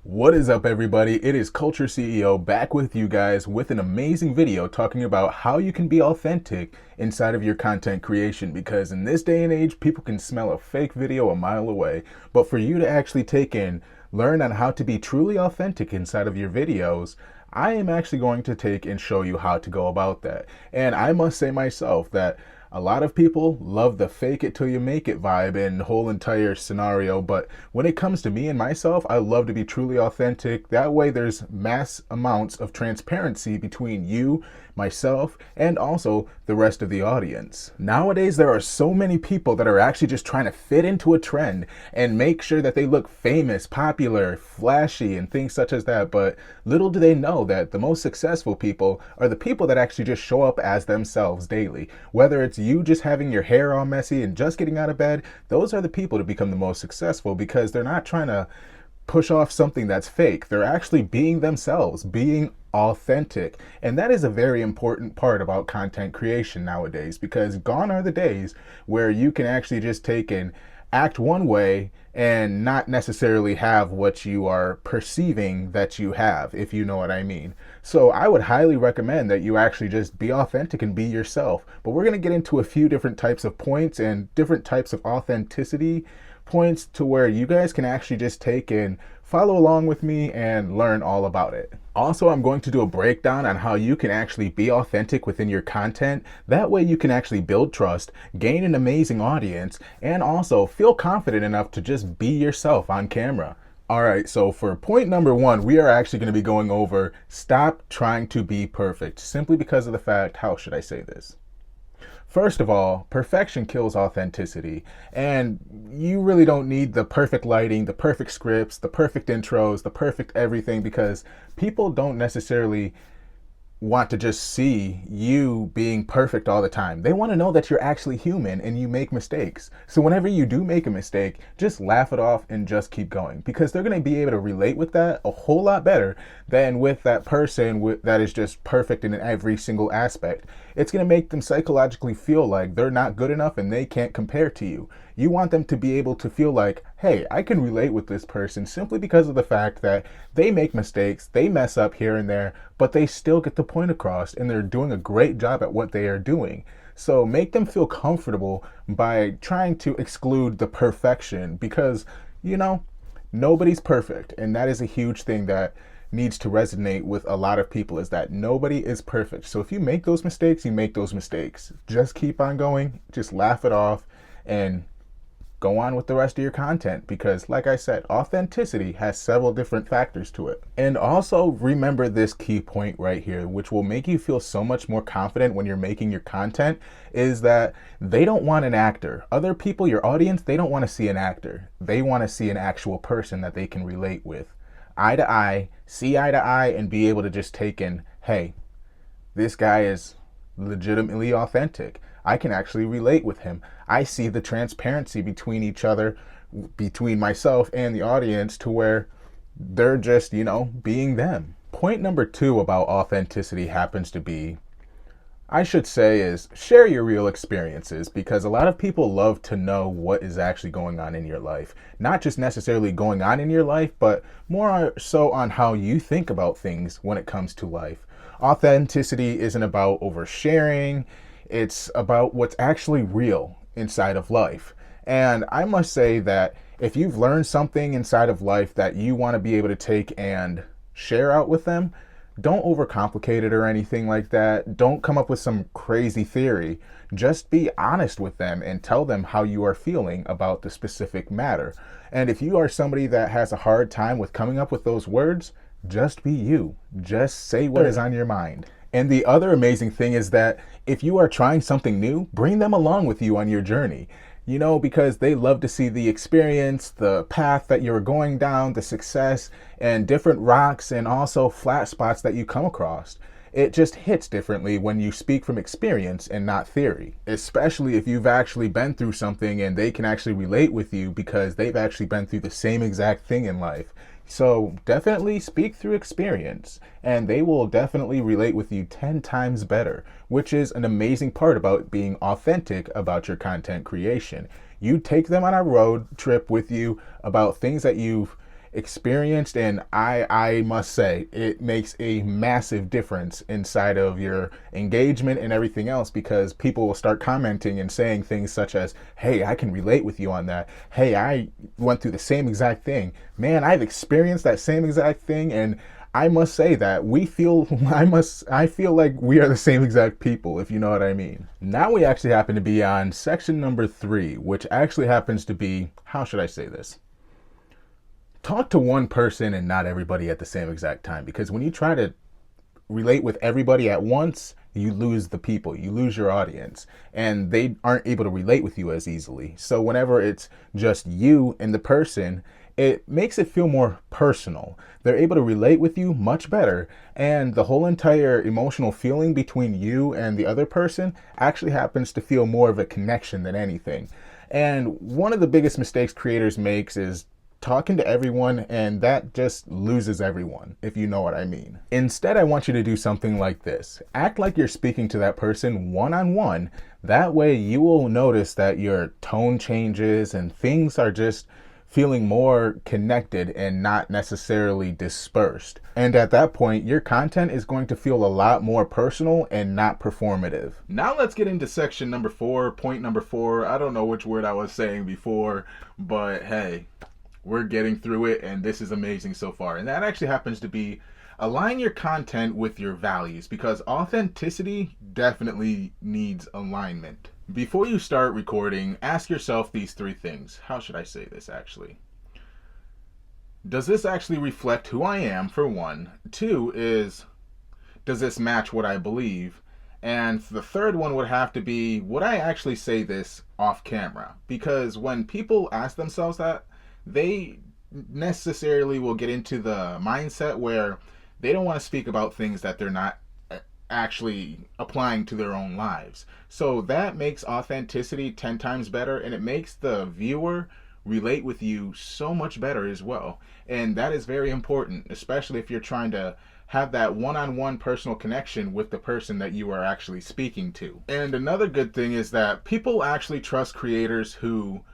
What is up, everybody? It is Culture CEO back with you guys with an amazing video talking about how you can be authentic inside of your content creation, because in this day and age, people can smell a fake video a mile away. But for you to actually learn on how to be truly authentic inside of your videos, I am actually going to take and show you how to go about that. And I must say myself that a lot of people love the fake it till you make it vibe and whole entire scenario, but when it comes to me and myself, I love to be truly authentic. That way there's mass amounts of transparency between you, myself, and also the rest of the audience. Nowadays, there are so many people that are actually just trying to fit into a trend and make sure that they look famous, popular, flashy, and things such as that, but little do they know that the most successful people are the people that actually just show up as themselves daily. Whether it's you just having your hair all messy and just getting out of bed, those are the people to become the most successful, because they're not trying to push off something that's fake. They're actually being themselves, being authentic. And that is a very important part about content creation nowadays, because gone are the days where you can actually just take and act one way and not necessarily have what you are perceiving that you have, if you know what I mean. So I would highly recommend that you actually just be authentic and be yourself. But we're going to get into a few different types of points and different types of authenticity points to where you guys can actually just take and follow along with me and learn all about it. Also, I'm going to do a breakdown on how you can actually be authentic within your content. That way you can actually build trust, gain an amazing audience, and also feel confident enough to just be yourself on camera. All right, so for point number one, we are actually going to be going over stop trying to be perfect, simply because of the fact, how should I say this? First of all, perfection kills authenticity, and you really don't need the perfect lighting, the perfect scripts, the perfect intros, the perfect everything, because people don't necessarily want to just see you being perfect all the time. They want to know that you're actually human and you make mistakes. So whenever you do make a mistake, just laugh it off and just keep going, because they're going to be able to relate with that a whole lot better than with that person that is just perfect in every single aspect. It's going to make them psychologically feel like they're not good enough and they can't compare to you. You want them to be able to feel like, hey, I can relate with this person simply because of the fact that they make mistakes, they mess up here and there, but they still get the point across and they're doing a great job at what they are doing. So make them feel comfortable by trying to exclude the perfection, because, you know, nobody's perfect. And that is a huge thing that needs to resonate with a lot of people, is that nobody is perfect. So if you make those mistakes, you make those mistakes. Just keep on going, just laugh it off, and go on with the rest of your content, because like I said, authenticity has several different factors to it. And also remember this key point right here, which will make you feel so much more confident when you're making your content, is that they don't want an actor. Other people, your audience, they don't want to see an actor. They want to see an actual person that they can relate with. Eye to eye, see eye to eye, and be able to just take in, hey, this guy is legitimately authentic. I can actually relate with him. I see the transparency between each other, between myself and the audience, to where they're just, being them. Point number two about authenticity happens to be, I should say, is share your real experiences, because a lot of people love to know what is actually going on in your life. Not just necessarily going on in your life, but more so on how you think about things when it comes to life. Authenticity isn't about oversharing. It's about what's actually real inside of life. And I must say that if you've learned something inside of life that you want to be able to take and share out with them, don't overcomplicate it or anything like that. Don't come up with some crazy theory. Just be honest with them and tell them how you are feeling about the specific matter. And if you are somebody that has a hard time with coming up with those words, just be you. Just say what is on your mind. And the other amazing thing is that if you are trying something new, bring them along with you on your journey. Because they love to see the experience, the path that you're going down, the success, and different rocks and also flat spots that you come across. It just hits differently when you speak from experience and not theory, especially if you've actually been through something and they can actually relate with you because they've actually been through the same exact thing in life. So definitely speak through experience, and they will definitely relate with you 10 times better, which is an amazing part about being authentic about your content creation. You take them on a road trip with you about things that you've experienced, and I must say it makes a massive difference inside of your engagement and everything else, because people will start commenting and saying things such as, hey, I can relate with you on that. Hey, I went through the same exact thing. Man, I've experienced that same exact thing. And I must say that I feel like we are the same exact people, if you know what I mean. Now we actually happen to be on section number 3, which actually happens to be, how should I say this? Talk to one person and not everybody at the same exact time, because when you try to relate with everybody at once, you lose the people, you lose your audience, and they aren't able to relate with you as easily. So whenever it's just you and the person, it makes it feel more personal. They're able to relate with you much better, and the whole entire emotional feeling between you and the other person actually happens to feel more of a connection than anything. And one of the biggest mistakes creators makes is talking to everyone, and that just loses everyone, if you know what I mean. Instead, I want you to do something like this. Act like you're speaking to that person one-on-one. That way you will notice that your tone changes and things are just feeling more connected and not necessarily dispersed. And at that point, your content is going to feel a lot more personal and not performative. Now let's get into section number 4, point number 4. I don't know which word I was saying before, but hey, we're getting through it, and this is amazing so far. And that actually happens to be align your content with your values, because authenticity definitely needs alignment. Before you start recording, ask yourself these 3 things. How should I say this actually? Does this actually reflect who I am, for one? 2 is, does this match what I believe? And the third one would have to be, would I actually say this off camera? Because when people ask themselves that, they necessarily will get into the mindset where they don't want to speak about things that they're not actually applying to their own lives. So that makes authenticity 10 times better, and it makes the viewer relate with you so much better as well. And that is very important, especially if you're trying to have that one-on-one personal connection with the person that you are actually speaking to. And another good thing is that people actually trust creators who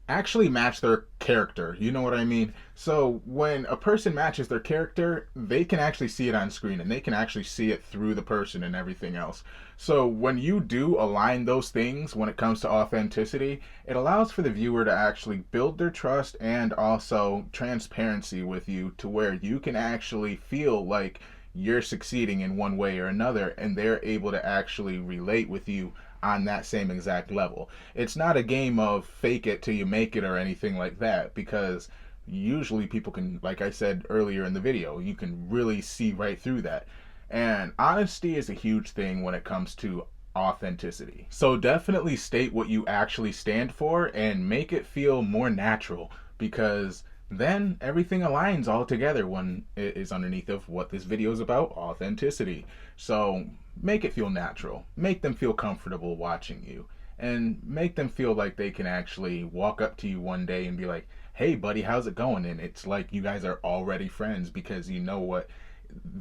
actually match their character. You know what I mean? So when a person matches their character, they can actually see it on screen, and they can actually see it through the person and everything else. So when you do align those things when it comes to authenticity, it allows for the viewer to actually build their trust and also transparency with you, to where you can actually feel like you're succeeding in one way or another, and they're able to actually relate with you on that same exact level. It's not a game of fake it till you make it or anything like that, because usually people can, like I said earlier in the video, you can really see right through that. And honesty is a huge thing when it comes to authenticity. So definitely state what you actually stand for and make it feel more natural, because then everything aligns all together when it is underneath of what this video is about, authenticity. So make it feel natural, make them feel comfortable watching you, and make them feel like they can actually walk up to you one day and be like, hey buddy, how's it going? And it's like you guys are already friends, because you know what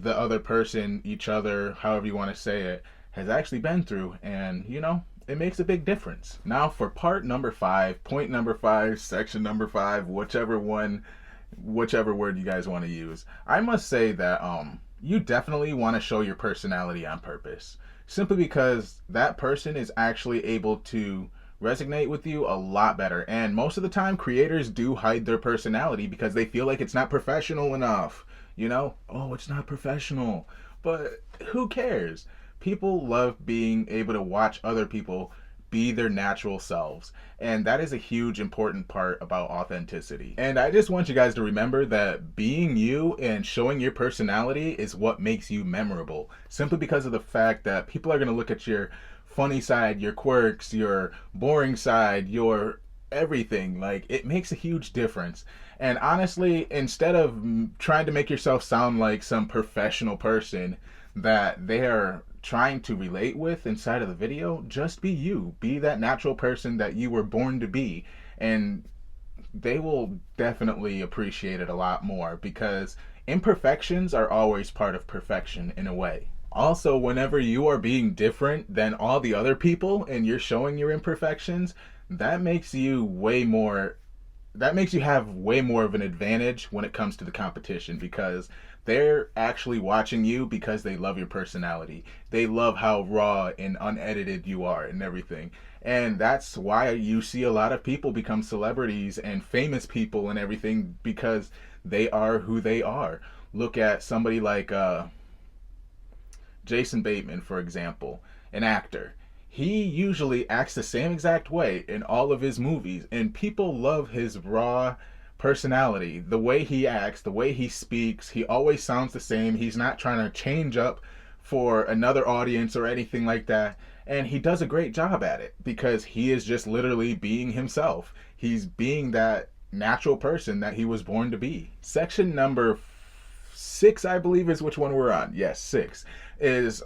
the other person, each other, however you want to say it, has actually been through, and you know, it makes a big difference. Now for part number 5, point number 5, section number 5, whichever word you guys want to use. I must say that you definitely want to show your personality on purpose, simply because that person is actually able to resonate with you a lot better. And most of the time, creators do hide their personality because they feel like it's not professional enough. You know, oh, it's not professional, but who cares? People love being able to watch other people be their natural selves, and that is a huge important part about authenticity. And I just want you guys to remember that being you and showing your personality is what makes you memorable, simply because of the fact that people are going to look at your funny side, your quirks, your boring side, your everything. Like, it makes a huge difference. And honestly, instead of trying to make yourself sound like some professional person that they are trying to relate with inside of the video, just be you. Be that natural person that you were born to be, and they will definitely appreciate it a lot more, because imperfections are always part of perfection in a way. Also, whenever you are being different than all the other people and you're showing your imperfections, that makes you way more that makes you have way more of an advantage when it comes to the competition, because they're actually watching you because they love your personality. They love how raw and unedited you are and everything. And that's why you see a lot of people become celebrities and famous people and everything, because they are who they are. Look at somebody like Jason Bateman, for example, an actor. He usually acts the same exact way in all of his movies, and people love his raw personality. The way he acts, the way he speaks, he always sounds the same. He's not trying to change up for another audience or anything like that. And he does a great job at it because he is just literally being himself. He's being that natural person that he was born to be. Section number 6, I believe, is which one we're on. Yes, 6 is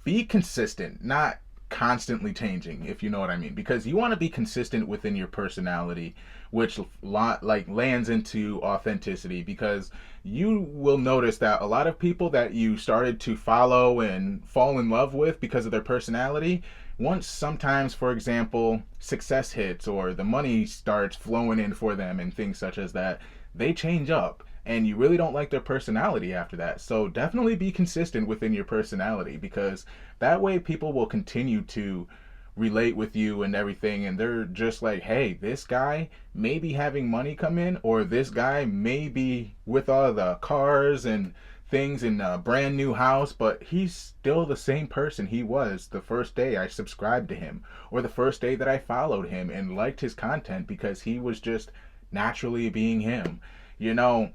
be consistent, not constantly changing, if you know what I mean, because you want to be consistent within your personality, which lands into authenticity, because you will notice that a lot of people that you started to follow and fall in love with because of their personality, once sometimes, for example, success hits or the money starts flowing in for them and things such as that, they change up and you really don't like their personality after that. So definitely be consistent within your personality, because that way people will continue to relate with you and everything, and they're just like, hey, this guy may be having money come in, or this guy may be with all the cars and things in a brand new house, but he's still the same person he was the first day I subscribed to him, or the first day that I followed him and liked his content, because he was just naturally being him, you know.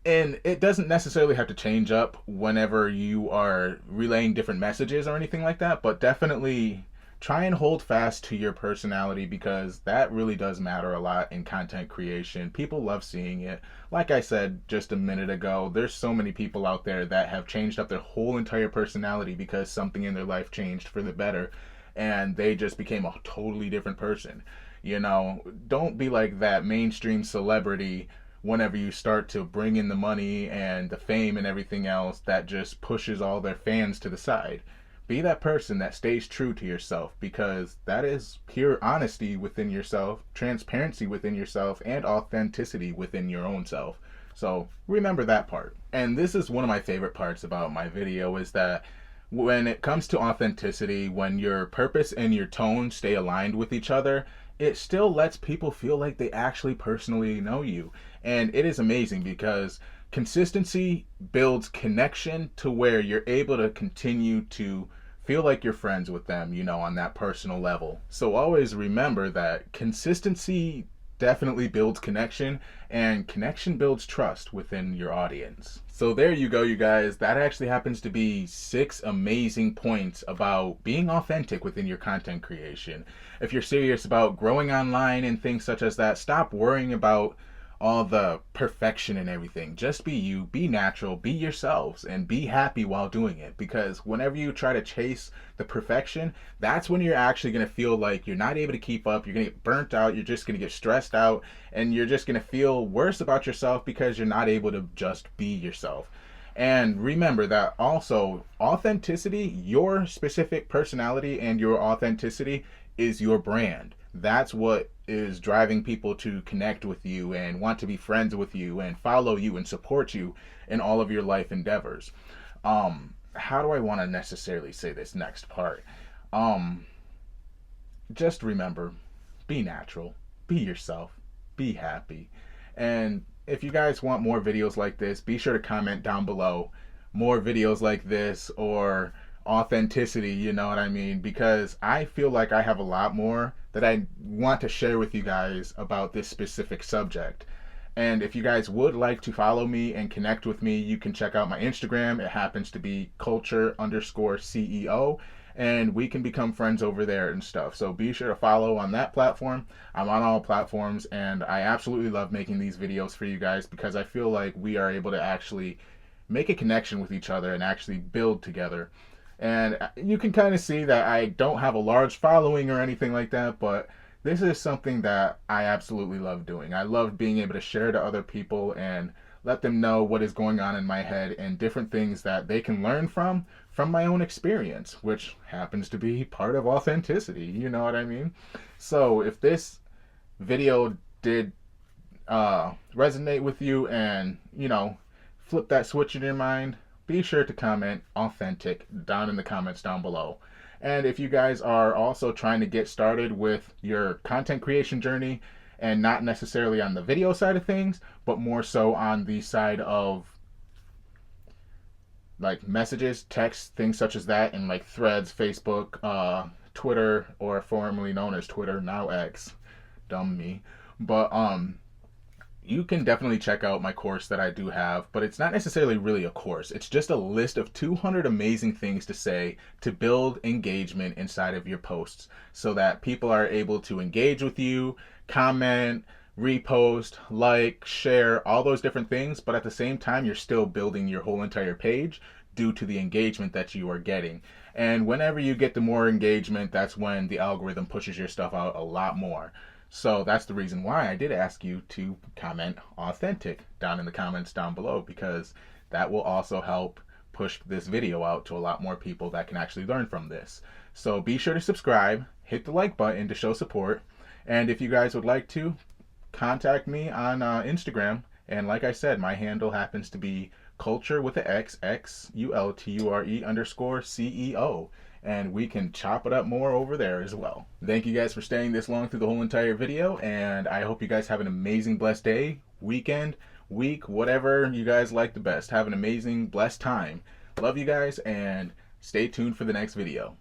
And it doesn't necessarily have to change up whenever you are relaying different messages or anything like that, but definitely try and hold fast to your personality, because that really does matter a lot in content creation. People love seeing it. Like I said just a minute ago, there's so many people out there that have changed up their whole entire personality because something in their life changed for the better and they just became a totally different person. You know, don't be like that mainstream celebrity whenever you start to bring in the money and the fame and everything else that just pushes all their fans to the side. Be that person that stays true to yourself, because that is pure honesty within yourself, transparency within yourself, and authenticity within your own self. So remember that part. And this is one of my favorite parts about my video, is that when it comes to authenticity, when your purpose and your tone stay aligned with each other, it still lets people feel like they actually personally know you. And it is amazing because consistency builds connection to where you're able to continue to feel like you're friends with them, you know, on that personal level. So always remember that consistency definitely builds connection, and connection builds trust within your audience. So there you go, you guys. That actually happens to be 6 amazing points about being authentic within your content creation. If you're serious about growing online and things such as that, stop worrying about all the perfection and everything. Just be you, be natural, be yourselves, and be happy while doing it. Because whenever you try to chase the perfection, that's when you're actually going to feel like you're not able to keep up. You're going to get burnt out. You're just going to get stressed out. And you're just going to feel worse about yourself because you're not able to just be yourself. And remember that also, authenticity, your specific personality and your authenticity is your brand. That's what is driving people to connect with you and want to be friends with you and follow you and support you in all of your life endeavors. How do I want to necessarily say this next part? Um, just remember, be natural, be yourself, be happy. And if you guys want more videos like this, be sure to comment down below more videos like this, or authenticity, you know what I mean? Because I feel like I have a lot more that I want to share with you guys about this specific subject. And if you guys would like to follow me and connect with me, you can check out my Instagram. It happens to be culture_CEO, and we can become friends over there and stuff. So be sure to follow on that platform. I'm on all platforms, and I absolutely love making these videos for you guys, because I feel like we are able to actually make a connection with each other and actually build together. And you can kind of see that I don't have a large following or anything like that, but this is something that I absolutely love doing. I love being able to share to other people and let them know what is going on in my head and different things that they can learn from my own experience, which happens to be part of authenticity. You know what I mean? So if this video did resonate with you and, flip that switch in your mind, be sure to comment authentic down in the comments down below. And if you guys are also trying to get started with your content creation journey and not necessarily on the video side of things, but more so on the side of like messages, text, things such as that, and like threads, Facebook, Twitter, or formerly known as Twitter, now X, dumb me. But you can definitely check out my course that I do have, but it's not necessarily really a course. It's just a list of 200 amazing things to say to build engagement inside of your posts so that people are able to engage with you, comment, repost, like, share, all those different things, but at the same time, you're still building your whole entire page due to the engagement that you are getting. And whenever you get the more engagement, that's when the algorithm pushes your stuff out a lot more. So that's the reason why I did ask you to comment authentic down in the comments down below, because that will also help push this video out to a lot more people that can actually learn from this. So be sure to subscribe, hit the like button to show support, and if you guys would like to, contact me on Instagram. And like I said, my handle happens to be culture with an X, XULTURE_CEO. And we can chop it up more over there as well. Thank you guys for staying this long through the whole entire video, and I hope you guys have an amazing, blessed day, weekend, week, whatever you guys like the best. Have an amazing, blessed time. Love you guys, and stay tuned for the next video.